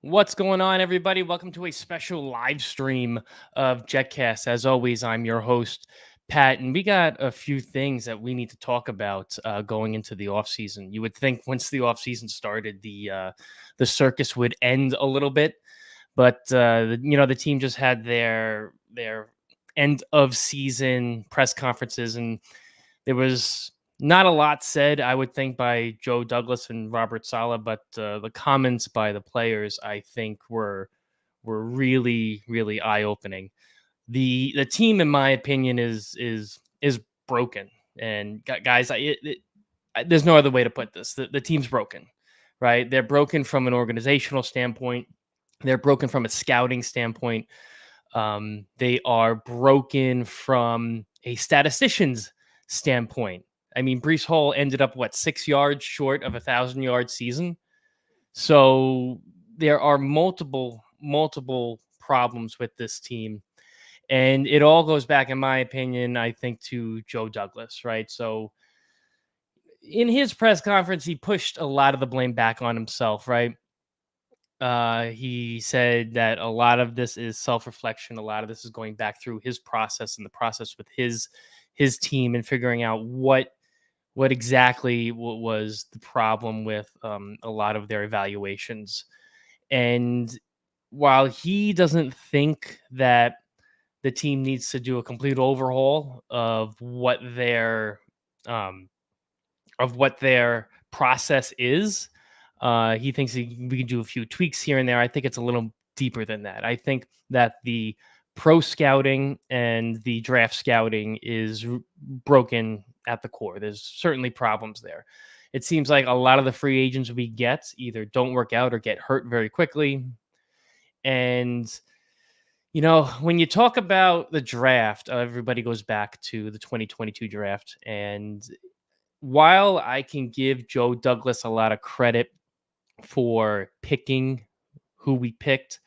What's going on, everybody? Welcome to a special live stream of JetCast. As always, I'm your host, Pat, and we got a few things that we need to talk about going into the offseason. You would think once the offseason started, the circus would end a little bit, but the team just had their end of season press conferences, and there was not a lot said, I would think, by Joe Douglas and Robert Saleh, but the comments by the players, I think, were really, really eye opening. The team, in my opinion, is broken. And guys, there's no other way to put this. The team's broken, right? They're broken from an organizational standpoint. They're broken from a scouting standpoint. They are broken from a statistician's standpoint. I mean, Brees Hall ended up 6 yards short of 1,000-yard season. So there are multiple problems with this team, and it all goes back, in my opinion, I think, to Joe Douglas, right? So in his press conference, he pushed a lot of the blame back on himself, right? He said that a lot of this is self-reflection. A lot of this is going back through his process and the process with his team and figuring out what exactly was the problem with a lot of their evaluations. And while he doesn't think that the team needs to do a complete overhaul um, of what their process is, he thinks we can do a few tweaks here and there. I think it's a little deeper than that. I think that the pro scouting and the draft scouting is broken at the core. There's certainly problems there. It seems like a lot of the free agents we get either don't work out or get hurt very quickly. And, when you talk about the draft, everybody goes back to the 2022 draft. And while I can give Joe Douglas a lot of credit for picking who we picked,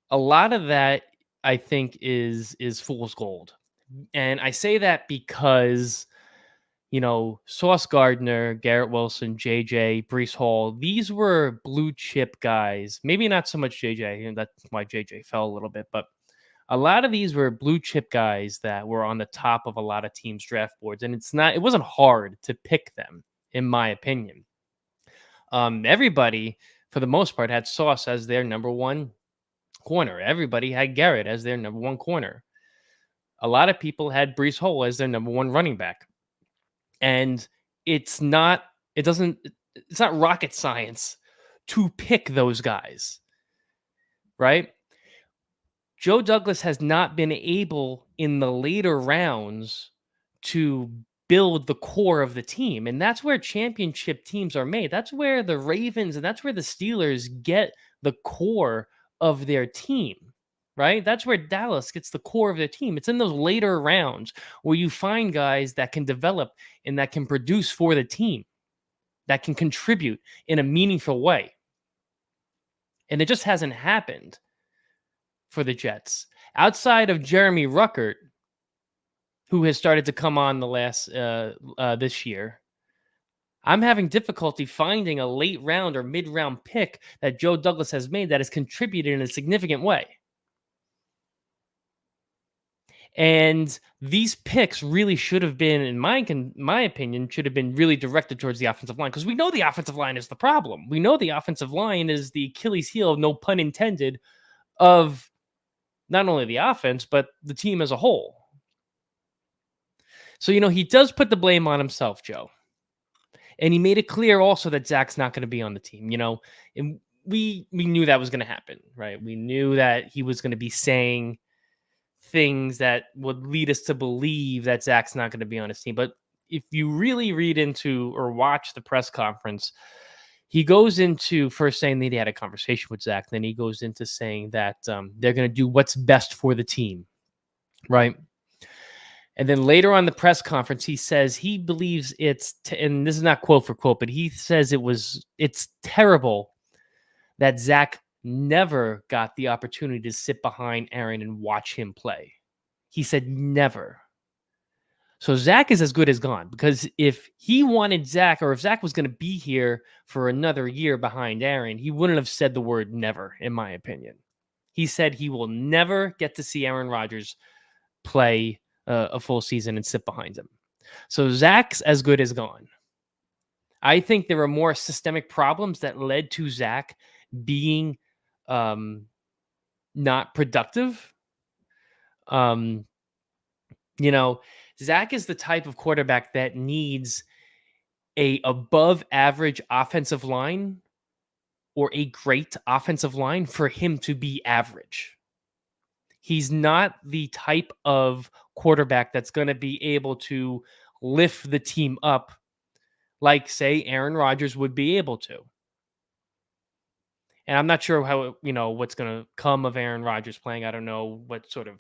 a lot of that I think is fool's gold. And I say that because, Sauce Gardner, Garrett Wilson, JJ, Brees Hall, these were blue chip guys. Maybe not so much JJ, and that's why JJ fell a little bit, but a lot of these were blue chip guys that were on the top of a lot of teams' draft boards. And it wasn't hard to pick them, in my opinion. Everybody, for the most part, had Sauce as their number one corner. Everybody had Garrett as their number one corner. A lot of people had Brees Hall as their number one running back. And it's not rocket science to pick those guys, right? Joe Douglas has not been able in the later rounds to build the core of the team. And that's where championship teams are made. That's where the Ravens and that's where the Steelers get the core of their team, right? That's where Dallas gets the core of their team. It's in those later rounds where you find guys that can develop and that can produce for the team, that can contribute in a meaningful way. And it just hasn't happened for the Jets. Outside of Jeremy Ruckert, who has started to come on the last this year, I'm having difficulty finding a late round or mid round pick that Joe Douglas has made that has contributed in a significant way. And these picks really should have been, in my opinion, should have been really directed towards the offensive line, because we know the offensive line is the problem. We know the offensive line is the Achilles heel, no pun intended, of not only the offense, but the team as a whole. So, he does put the blame on himself, Joe. And he made it clear also that Zach's not going to be on the team, and we knew that was going to happen, right? We knew that he was going to be saying things that would lead us to believe that Zach's not going to be on his team. But if you really read into or watch the press conference, he goes into first saying that he had a conversation with Zach. Then he goes into saying that they're going to do what's best for the team, right? And then later on the press conference, he says he believes and this is not quote for quote, but he says it's terrible that Zach never got the opportunity to sit behind Aaron and watch him play. He said never. So Zach is as good as gone, because if he wanted Zach, or if Zach was going to be here for another year behind Aaron, he wouldn't have said the word never, in my opinion. He said he will never get to see Aaron Rodgers play a full season and sit behind him. So Zach's as good as gone. I think there were more systemic problems that led to Zach being not productive. You know, Zach is the type of quarterback that needs a above average offensive line or a great offensive line for him to be average. He's not the type of quarterback that's going to be able to lift the team up like, say, Aaron Rodgers would be able to. And I'm not sure how, what's going to come of Aaron Rodgers playing. I don't know what sort of,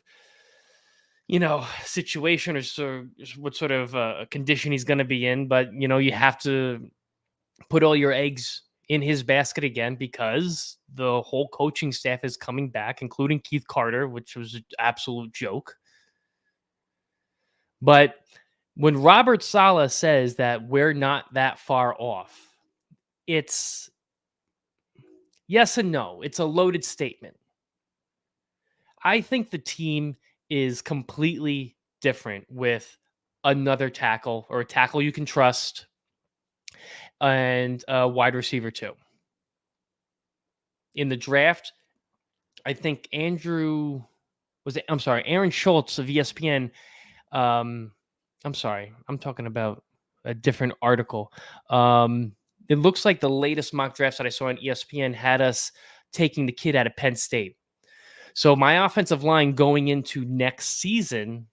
situation or what sort of condition he's going to be in. But, you have to put all your eggs in his basket again, because the whole coaching staff is coming back, including Keith Carter, which was an absolute joke. But when Robert Saleh says that we're not that far off, it's yes and no. It's a loaded statement. I think the team is completely different with another tackle, or a tackle you can trust, and a wide receiver too. In the draft, I think Aaron Schultz of ESPN. I'm sorry, I'm talking about a different article. It looks like the latest mock drafts that I saw on ESPN had us taking the kid out of Penn State. So my offensive line going into next season,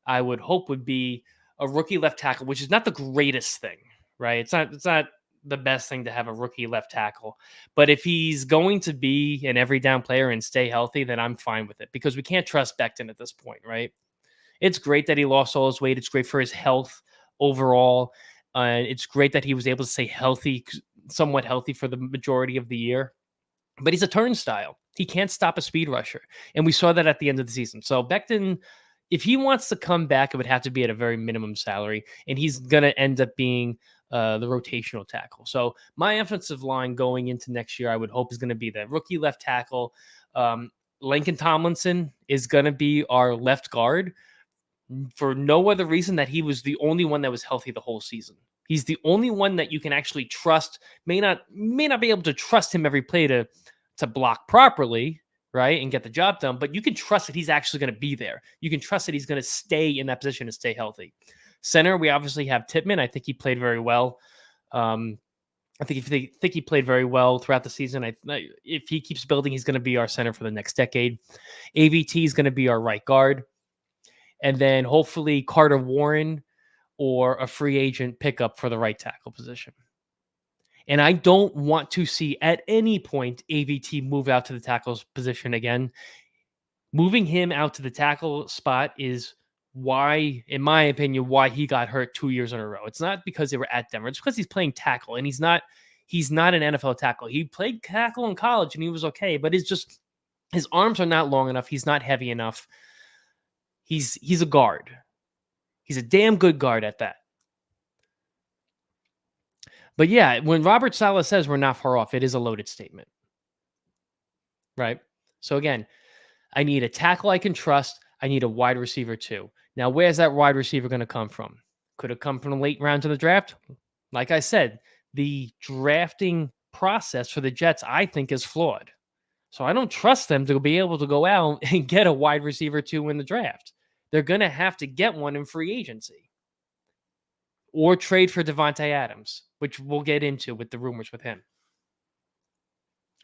I would hope, would be a rookie left tackle, which is not the greatest thing, right? It's not the best thing to have a rookie left tackle. But if he's going to be an every down player and stay healthy, then I'm fine with it, because we can't trust Becton at this point, right? It's great that he lost all his weight. It's great for his health overall. It's great that he was able to stay healthy, somewhat healthy, for the majority of the year. But he's a turnstile. He can't stop a speed rusher. And we saw that at the end of the season. So Becton, if he wants to come back, it would have to be at a very minimum salary. And he's going to end up being the rotational tackle. So my offensive line going into next year, I would hope, is going to be the rookie left tackle. Lincoln Tomlinson is going to be our left guard, for no other reason that he was the only one that was healthy the whole season. He's the only one that you can actually trust. May not be able to trust him every play to block properly, right, and get the job done, but you can trust that he's actually going to be there. You can trust that he's going to stay in that position and stay healthy. Center, we obviously have Tippmann. I think he played very well. I think he played very well throughout the season. If he keeps building, he's going to be our center for the next decade. AVT is going to be our right guard. And then hopefully Carter Warren or a free agent pickup for the right tackle position. And I don't want to see at any point AVT move out to the tackle's position again. Moving him out to the tackle spot is why, in my opinion, why he got hurt 2 years in a row. It's not because they were at Denver. It's because he's playing tackle, and he's not an NFL tackle. He played tackle in college and he was okay, but his arms are not long enough. He's not heavy enough. He's a guard. He's a damn good guard at that. But yeah, when Robert Saleh says we're not far off, it is a loaded statement, right? So again, I need a tackle I can trust. I need a wide receiver too. Now, where's that wide receiver going to come from? Could have come from the late rounds of the draft. Like I said, the drafting process for the Jets, I think, is flawed. So I don't trust them to be able to go out and get a wide receiver too in the draft. They're going to have to get one in free agency or trade for Devontae Adams, which we'll get into with the rumors with him.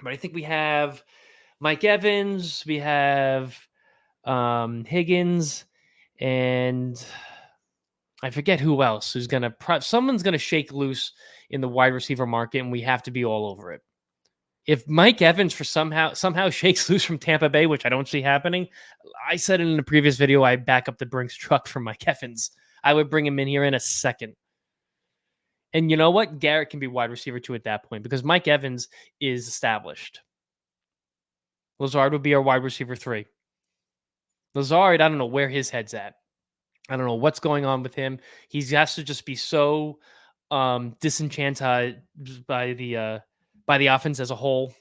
But I think we have Mike Evans, we have Higgins, and I forget who else who's going to someone's going to shake loose in the wide receiver market, and we have to be all over it. If Mike Evans somehow shakes loose from Tampa Bay, which I don't see happening, I said it in the previous video, I back up the Brinks truck for Mike Evans. I would bring him in here in a second. And you know what? Garrett can be wide receiver too at that point, because Mike Evans is established. Lazard would be our wide receiver 3. Lazard, I don't know where his head's at. I don't know what's going on with him. He has to just be so disenchanted by the offense as a whole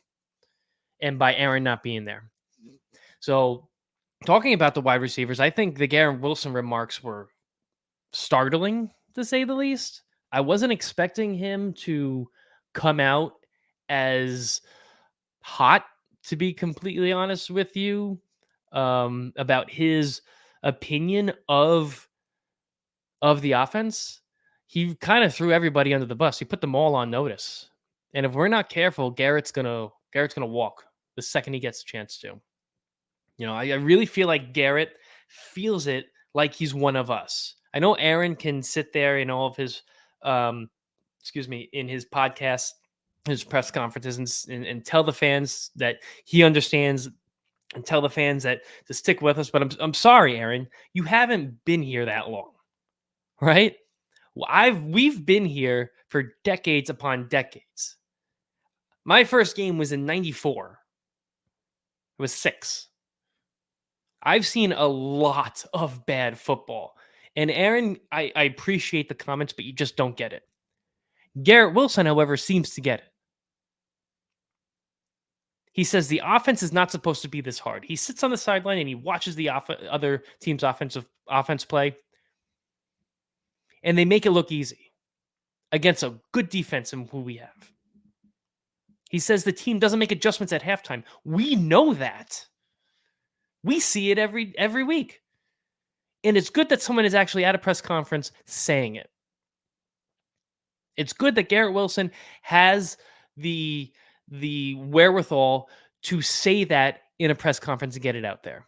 and by Aaron not being there. So talking about the wide receivers, I think the Garrett Wilson remarks were startling to say the least. I wasn't expecting him to come out as hot, to be completely honest with you, about his opinion of the offense. He kind of threw everybody under the bus. He put them all on notice. And if we're not careful, Garrett's gonna walk the second he gets a chance to. I really feel like Garrett feels it like he's one of us. I know Aaron can sit there in all of his, um, in his podcast, his press conferences, and tell the fans that he understands, and tell the fans that to stick with us. But I'm sorry, Aaron, you haven't been here that long, right? We've been here for decades upon decades. My first game was in '94. It was 6. I've seen a lot of bad football. And Aaron, I appreciate the comments, but you just don't get it. Garrett Wilson, however, seems to get it. He says the offense is not supposed to be this hard. He sits on the sideline and he watches the other team's offense play, and they make it look easy against a good defense and who we have. He says the team doesn't make adjustments at halftime. We know that. We see it every week. And it's good that someone is actually at a press conference saying it. It's good that Garrett Wilson has the wherewithal to say that in a press conference and get it out there.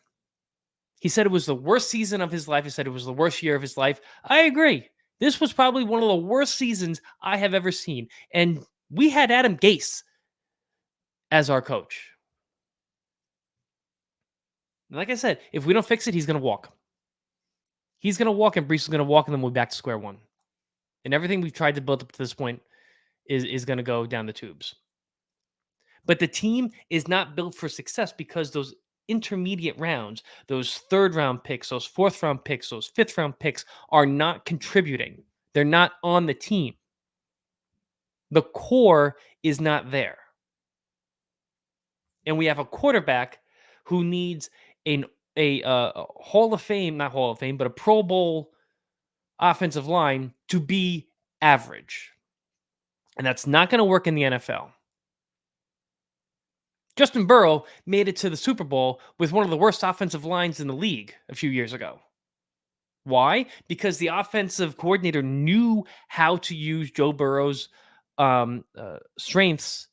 He said it was the worst season of his life. He said it was the worst year of his life. I agree. This was probably one of the worst seasons I have ever seen. And we had Adam Gase as our coach. Like I said, if we don't fix it, he's going to walk. He's going to walk, and Brees is going to walk, and then we'll be back to square one. And everything we've tried to build up to this point is going to go down the tubes. But the team is not built for success because those intermediate rounds, those 3rd round picks, those 4th round picks, those 5th round picks are not contributing. They're not on the team. The core is not there. And we have a quarterback who needs a Hall of Fame, not Hall of Fame, but a Pro Bowl offensive line to be average. And that's not going to work in the NFL. Justin Burrow made it to the Super Bowl with one of the worst offensive lines in the league a few years ago. Why? Because the offensive coordinator knew how to use Joe Burrow's strengths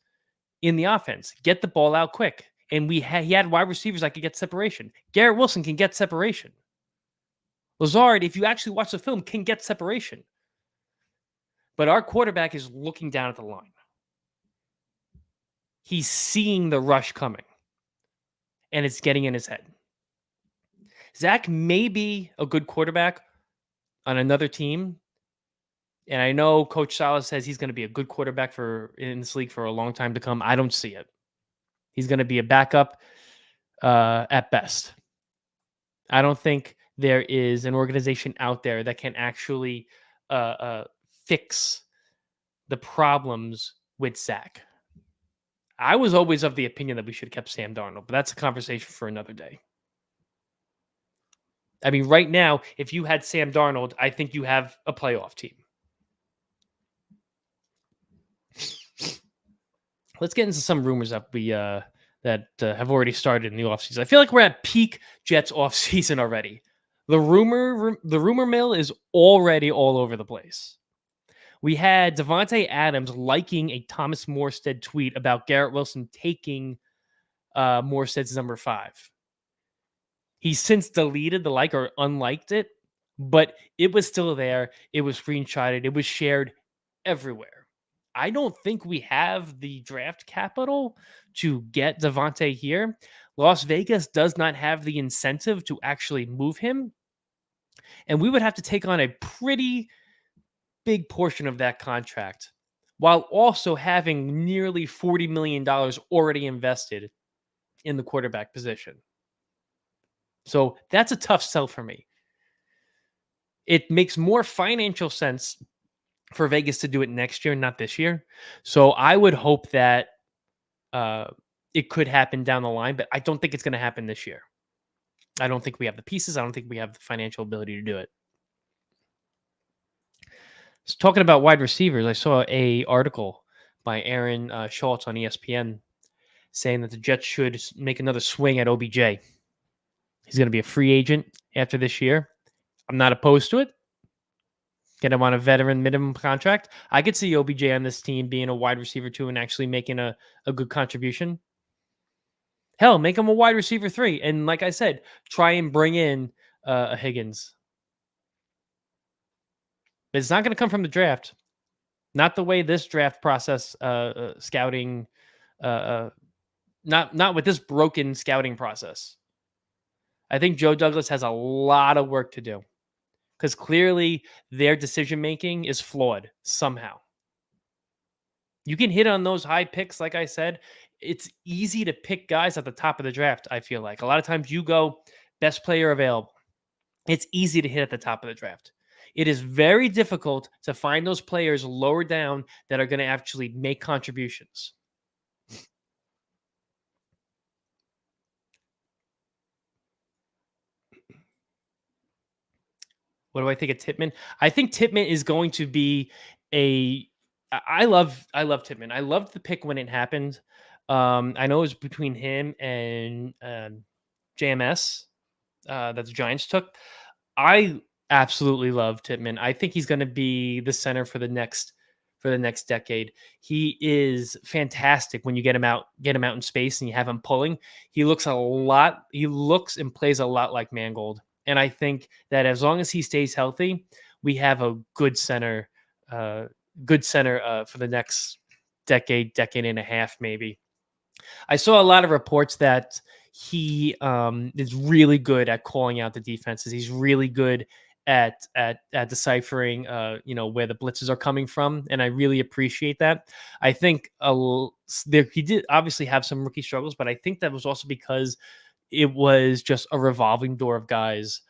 in the offense. Get the ball out quick. And he had wide receivers that could get separation. Garrett Wilson can get separation. Lazard, if you actually watch the film, can get separation. But our quarterback is looking down at the line. He's seeing the rush coming. And it's getting in his head. Zach may be a good quarterback on another team. And I know Coach Salas says he's going to be a good quarterback in this league for a long time to come. I don't see it. He's going to be a backup at best. I don't think there is an organization out there that can actually fix the problems with Zach. I was always of the opinion that we should have kept Sam Darnold, but that's a conversation for another day. I mean, right now, if you had Sam Darnold, I think you have a playoff team. Let's get into some rumors that have already started in the offseason. I feel like we're at peak Jets offseason already. The rumor mill is already all over the place. We had Devontae Adams liking a Thomas Morstead tweet about Garrett Wilson taking Morstead's number 5. He's since deleted the like or unliked it, but it was still there. It was screenshotted. It was shared everywhere. I don't think we have the draft capital to get Devontae here. Las Vegas does not have the incentive to actually move him. And we would have to take on a pretty big portion of that contract while also having nearly $40 million already invested in the quarterback position. So that's a tough sell for me. it makes more financial sense for Vegas to do it next year, not this year. So I would hope that uh, it could happen down the line, but I don't think it's going to happen this year. I don't think we have the pieces. I don't think we have the financial ability to do it. So talking about wide receivers, I saw a article by Aaron Schultz on ESPN saying that the Jets should make another swing at OBJ. He's going to be a free agent after this year. I'm not opposed to it. Get him on a veteran minimum contract. I could see OBJ on this team being a wide receiver too and actually making a good contribution. Hell, make him a wide receiver 3. And like I said, try and bring in a Higgins. But it's not going to come from the draft. Not the way this draft process, scouting, not with this broken scouting process. I think Joe Douglas has a lot of work to do because clearly their decision making is flawed somehow. You can hit on those high picks, like I said. It's easy to pick guys at the top of the draft, I feel like. A lot of times you go best player available. It's easy to hit at the top of the draft. It is very difficult to find those players lower down that are going to actually make contributions. What do I think of Tippmann? I think Tippmann is going to be a. I love Tippmann. I loved the pick when it happened. I know it was between him and JMS that the Giants took. I absolutely love Tippmann. I think he's going to be the center for the next decade. He is fantastic when you get him out in space and you have him pulling. He looks and plays a lot like Mangold. And I think that as long as he stays healthy, we have a good center for the next decade and a half, maybe. I saw a lot of reports that he is really good at calling out the defenses. He's really good at deciphering, where the blitzes are coming from, and I really appreciate that. I think he did obviously have some rookie struggles, but I think that was also because it was just a revolving door of guys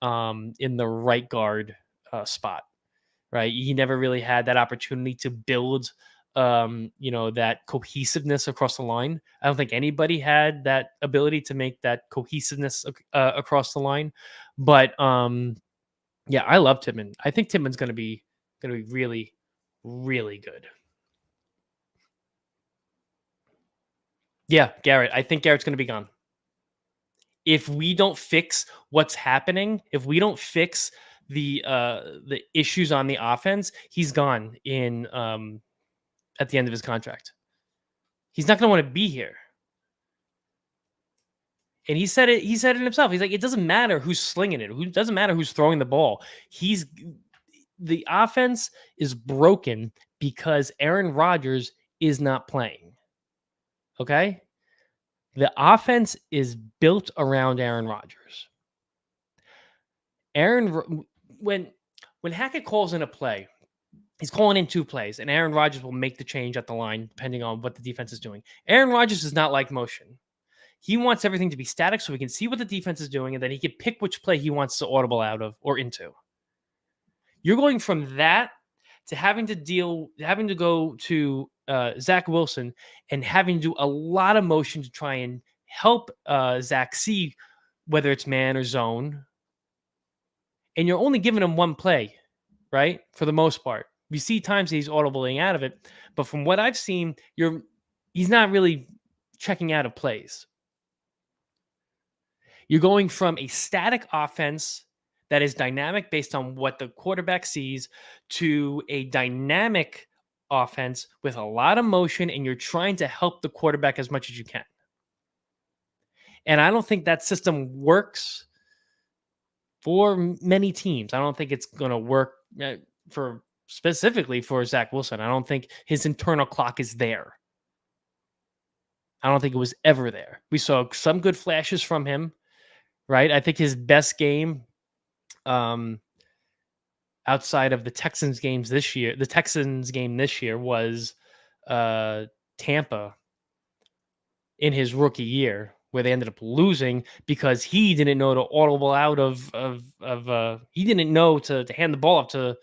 in the right guard spot. Right, he never really had that opportunity to build that cohesiveness across the line. I don't think anybody had that ability to make that cohesiveness across the line. But yeah, I love Tippmann. I think Tippmann's going to be really, really good. Yeah, Garrett. I think Garrett's going to be gone. If we don't fix what's happening, if we don't fix the issues on the offense, he's gone in at the end of his contract. He's not going to want to be here. And he said it himself. He's like, it doesn't matter who's slinging it. It doesn't matter who's throwing the ball. The offense is broken because Aaron Rodgers is not playing. Okay? The offense is built around Aaron Rodgers. When Hackett calls in a play, he's calling in 2 plays, and Aaron Rodgers will make the change at the line depending on what the defense is doing. Aaron Rodgers does not like motion. He wants everything to be static so he can see what the defense is doing, and then he can pick which play he wants to audible out of or into. You're going from that to having to go to Zach Wilson and having to do a lot of motion to try and help Zach see whether it's man or zone. And you're only giving him 1 play, right? For the most part. You see times he's audibling out of it, but from what I've seen, he's not really checking out of plays. You're going from a static offense that is dynamic based on what the quarterback sees to a dynamic offense with a lot of motion, and you're trying to help the quarterback as much as you can. And I don't think that system works for many teams. I don't think it's going to work specifically for Zach Wilson. I don't think his internal clock is there. I don't think it was ever there. We saw some good flashes from him, right? I think his best game outside of the Texans game this year was Tampa in his rookie year where they ended up losing because he didn't know to audible out he didn't know to hand the ball off to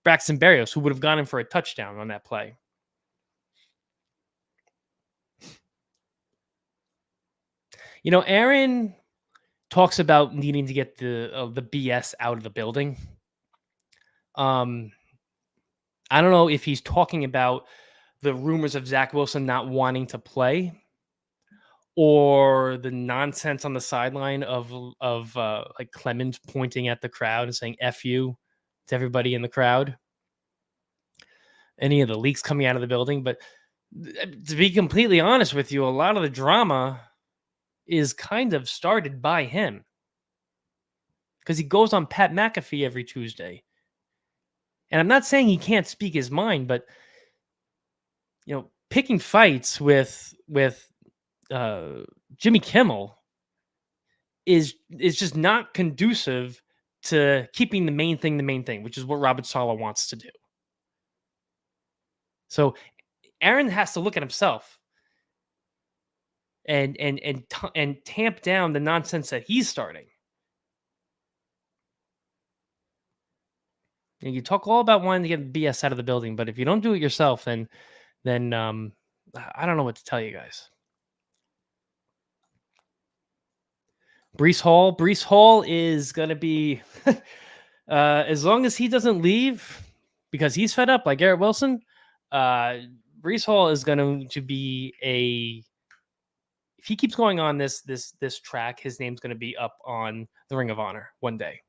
Braxton Berrios, who would have gone in for a touchdown on that play. Aaron talks about needing to get the BS out of the building. I don't know if he's talking about the rumors of Zach Wilson not wanting to play, or the nonsense on the sideline of like Clemens pointing at the crowd and saying "F you" to everybody in the crowd. Any of the leaks coming out of the building, but to be completely honest with you, a lot of the drama is kind of started by him because he goes on Pat McAfee every Tuesday. And I'm not saying he can't speak his mind, but picking fights with Jimmy Kimmel is just not conducive to keeping the main thing, which is what Robert Saleh wants to do. So Aaron has to look at himself and tamp down the nonsense that he's starting. And you talk all about wanting to get the BS out of the building, but if you don't do it yourself, then I don't know what to tell you guys. Breece Hall is going to be, as long as he doesn't leave because he's fed up like Garrett Wilson, Breece Hall is going to be if he keeps going on this track, his name's going to be up on the Ring of Honor one day.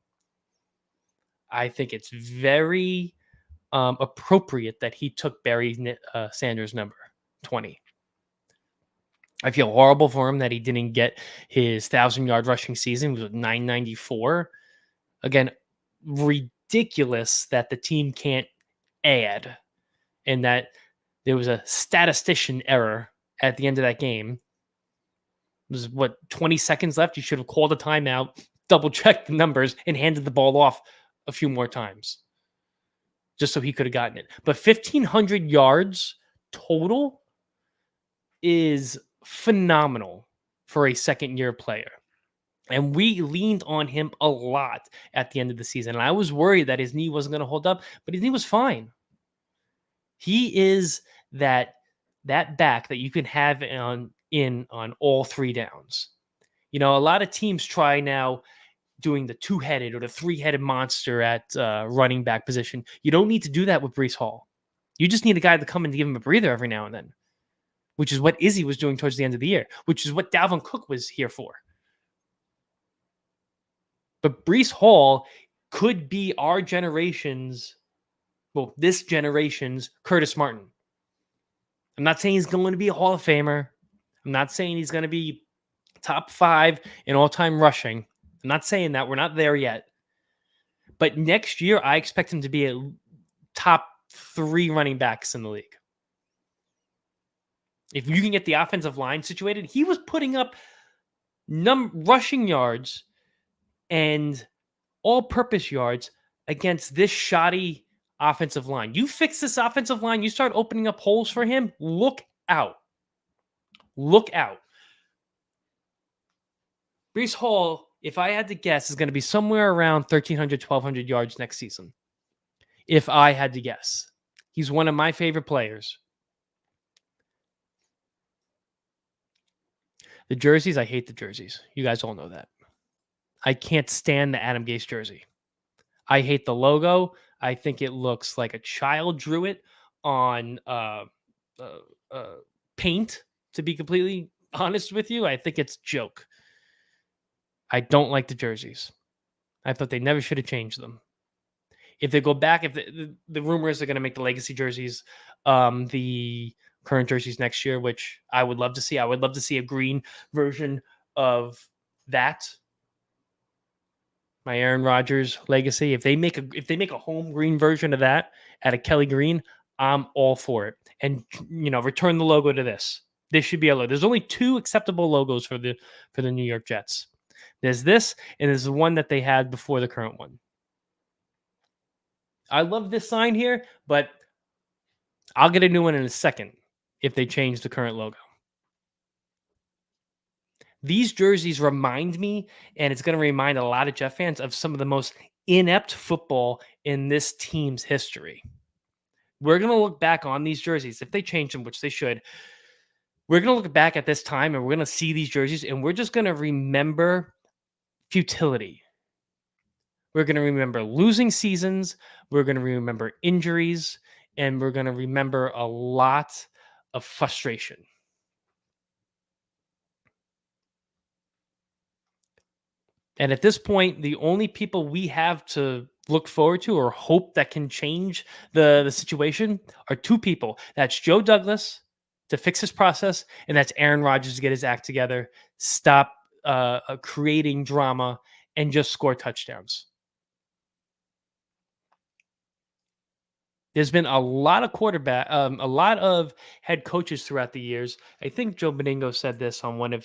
I think it's very appropriate that he took Barry Sanders' number 20. I feel horrible for him that he didn't get his 1,000-yard rushing season. It was 994. Again, ridiculous that the team can't add, and that there was a statistician error at the end of that game. It was 20 seconds left. You should have called a timeout, double-checked the numbers, and handed the ball off a few more times just so he could have gotten it. But 1,500 yards total is phenomenal for a second-year player. And we leaned on him a lot at the end of the season. And I was worried that his knee wasn't going to hold up, but his knee was fine. He is that back that you can have on all three downs. A lot of teams try now doing the two-headed or the three-headed monster at running back position. You don't need to do that with Breece Hall. You just need a guy to come in to give him a breather every now and then, which is what Izzy was doing towards the end of the year, which is what Dalvin Cook was here for. But Breece Hall could be this generation's Curtis Martin. I'm not saying he's going to be a Hall of Famer. I'm not saying he's going to be top 5 in all-time rushing. I'm not saying that. We're not there yet. But next year, I expect him to be a top 3 running backs in the league. If you can get the offensive line situated, he was putting up rushing yards and all-purpose yards against this shoddy offensive line. You fix this offensive line, you start opening up holes for him, look out. Look out. Breece Hall, if I had to guess, is going to be somewhere around 1,300, 1,200 yards next season. If I had to guess. He's one of my favorite players. The jerseys, I hate the jerseys. You guys all know that. I can't stand the Adam Gase jersey. I hate the logo. I think it looks like a child drew it on paint, to be completely honest with you. I think it's a joke. I don't like the jerseys. I thought they never should have changed them. If they go back, if the rumor is they're going to make the legacy jerseys the current jerseys next year, which I would love to see. I would love to see a green version of that. My Aaron Rodgers legacy. If they make a home green version of that at a Kelly Green, I'm all for it. And return the logo to this. This should be a logo. There's only 2 acceptable logos for the New York Jets. There's this, and there's the one that they had before the current one. I love this sign here, but I'll get a new one in a second if they change the current logo. These jerseys remind me, and it's going to remind a lot of Jet fans of some of the most inept football in this team's history. We're going to look back on these jerseys, if they change them, which they should. We're going to look back at this time and we're going to see these jerseys and we're just going to remember futility. We're going to remember losing seasons. We're going to remember injuries. And we're going to remember a lot of frustration. And at this point, the only people we have to look forward to or hope that can change the situation are two people. That's Joe Douglas to fix his process, and that's Aaron Rodgers to get his act together, stop creating drama, and just score touchdowns. There's been a lot of a lot of head coaches throughout the years. I think Joe Beningo said this on one of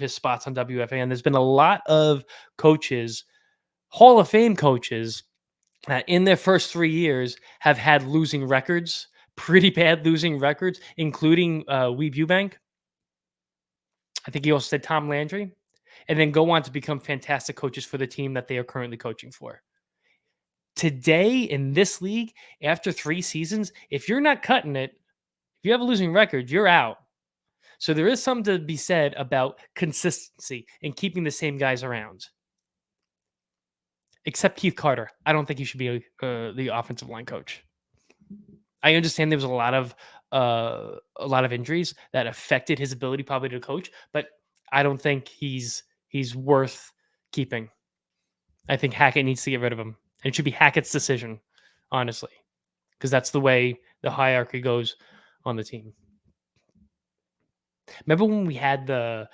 his spots on WFAN. There's been a lot of coaches, Hall of Fame coaches, in their first 3 years have had losing records, pretty bad losing records, including Weeb Eubank. I think he also said Tom Landry, and then go on to become fantastic coaches for the team that they are currently coaching for. Today in this league, after 3 seasons, if you're not cutting it, if you have a losing record, you're out. So there is something to be said about consistency and keeping the same guys around. Except Keith Carter. I don't think he should be the offensive line coach. I understand there was a lot of injuries that affected his ability probably to coach, but I don't think he's worth keeping. I think Hackett needs to get rid of him. And it should be Hackett's decision, honestly, because that's the way the hierarchy goes on the team. Remember when we had the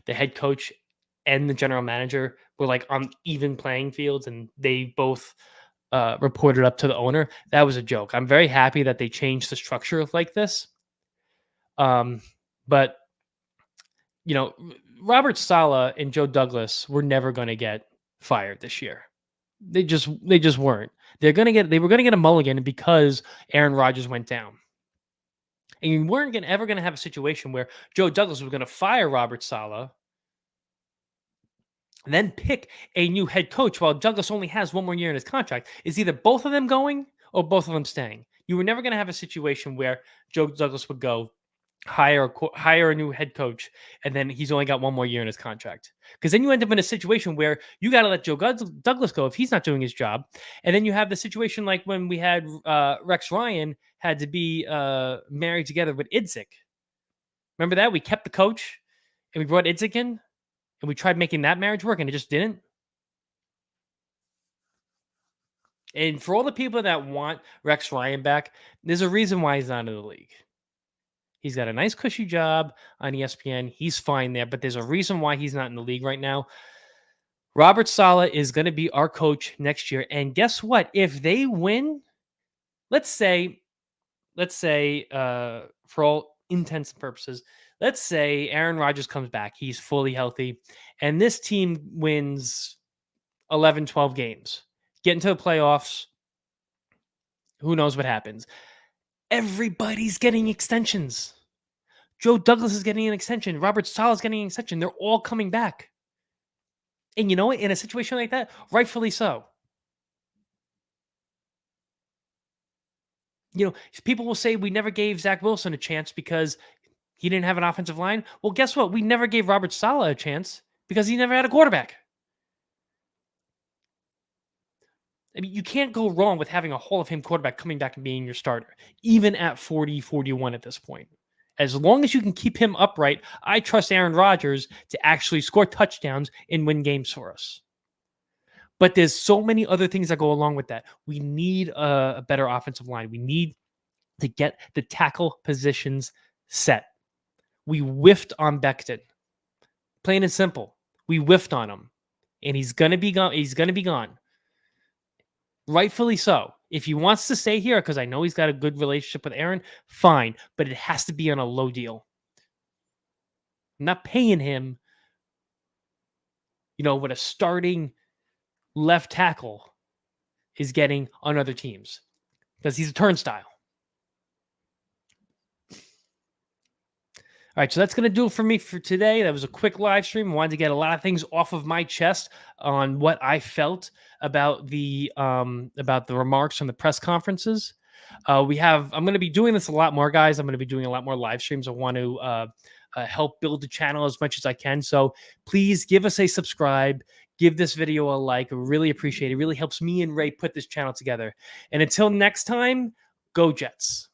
head coach and the general manager were like on even playing fields, and they both reported up to the owner? That was a joke. I'm very happy that they changed the structure like this. But you know, Robert Saleh and Joe Douglas were never going to get fired this year. They just weren't. They were going to get a mulligan because Aaron Rodgers went down. And you weren't ever going to have a situation where Joe Douglas was going to fire Robert Saleh, then pick a new head coach while Douglas only has 1 more year in his contract. Is either both of them going or both of them staying. You were never going to have a situation where Joe Douglas would go hire a new head coach, and then he's only got 1 more year in his contract. Because then you end up in a situation where you got to let Joe Douglas go if he's not doing his job. And then you have the situation like when we had Rex Ryan had to be married together with Idzik. Remember that? We kept the coach and we brought Idzik in and we tried making that marriage work and it just didn't. And for all the people that want Rex Ryan back, there's a reason why he's not in the league. He's got a nice cushy job on ESPN. He's fine there, but there's a reason why he's not in the league right now. Robert Saleh is going to be our coach next year. And guess what? If they win, let's say, for all intents and purposes, let's say Aaron Rodgers comes back. He's fully healthy. And this team wins 11, 12 games. Get into the playoffs. Who knows what happens? Everybody's getting extensions. Joe Douglas is getting an extension. Robert Saleh is getting an extension. They're all coming back. And you know what? In a situation like that, rightfully so. You know, people will say we never gave Zach Wilson a chance because he didn't have an offensive line. Well, guess what? We never gave Robert Saleh a chance because he never had a quarterback. I mean, you can't go wrong with having a Hall of Fame quarterback coming back and being your starter, even at 40, 41 at this point. As long as you can keep him upright, I trust Aaron Rodgers to actually score touchdowns and win games for us. But there's so many other things that go along with that. We need a better offensive line. We need to get the tackle positions set. We whiffed on Becton. Plain and simple. We whiffed on him. And he's going to be gone. He's going to be gone. Rightfully so. If he wants to stay here, because I know he's got a good relationship with Aaron, fine. But it has to be on a low deal. I'm not paying him, what a starting left tackle is getting on other teams. Because he's a turnstile. All right, so that's going to do it for me for today. That was a quick live stream. I wanted to get a lot of things off of my chest on what I felt about the remarks from the press conferences. I'm going to be doing this a lot more, guys. I'm going to be doing a lot more live streams. I want to help build the channel as much as I can. So please give us a subscribe. Give this video a like. I really appreciate it. It really helps me and Ray put this channel together. And until next time, go Jets.